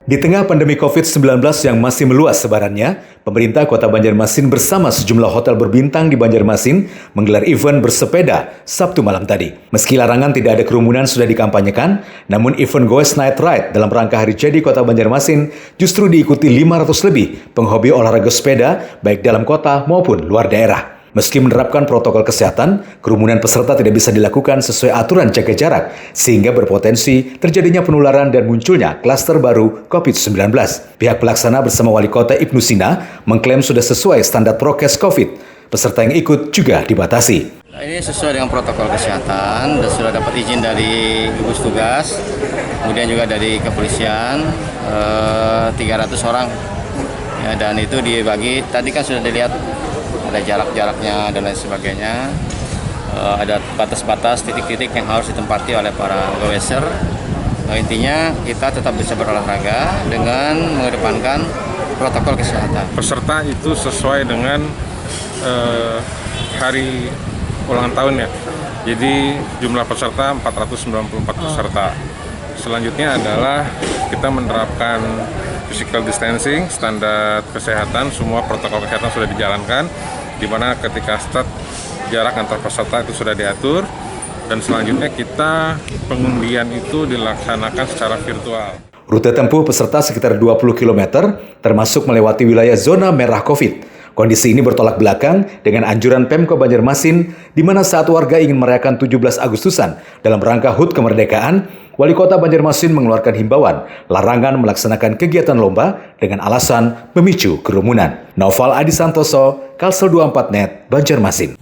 Di tengah pandemi COVID-19 yang masih meluas sebarannya, pemerintah Kota Banjarmasin bersama sejumlah hotel berbintang di Banjarmasin menggelar event bersepeda Sabtu malam tadi. Meski larangan tidak ada kerumunan sudah dikampanyekan, namun event Goes Night Ride dalam rangka Hari Jadi Kota Banjarmasin justru diikuti 500 lebih penghobi olahraga sepeda baik dalam kota maupun luar daerah. Meski menerapkan protokol kesehatan, kerumunan peserta tidak bisa dilakukan sesuai aturan jaga jarak, sehingga berpotensi terjadinya penularan dan munculnya klaster baru COVID-19. Pihak pelaksana bersama Wali Kota Ibnu Sina mengklaim sudah sesuai standar prokes COVID. Peserta yang ikut juga dibatasi. Ini sesuai dengan protokol kesehatan dan sudah dapat izin dari gugus tugas, kemudian juga dari kepolisian 300 orang. Ya, dan itu dibagi, tadi kan sudah dilihat ada jarak-jaraknya dan lain sebagainya, ada batas-batas titik-titik yang harus ditempati oleh para goeser. Intinya kita tetap bisa berolahraga dengan mengedepankan protokol kesehatan. Peserta itu sesuai dengan hari ulang tahun ya. Jadi jumlah peserta 494 peserta. Selanjutnya adalah kita menerapkan physical distancing, standar kesehatan, semua protokol kesehatan sudah dijalankan, di mana ketika start jarak antar peserta itu sudah diatur, dan selanjutnya kita pengundian itu dilaksanakan secara virtual. Rute tempuh peserta sekitar 20 km, termasuk melewati wilayah zona merah COVID. Kondisi ini bertolak belakang dengan anjuran Pemko Banjarmasin, di mana saat warga ingin merayakan 17 Agustusan dalam rangka HUT kemerdekaan, Wali Kota Banjarmasin mengeluarkan himbauan larangan melaksanakan kegiatan lomba dengan alasan memicu kerumunan. Noval Adi Santoso, Kalsel 24net, Banjarmasin.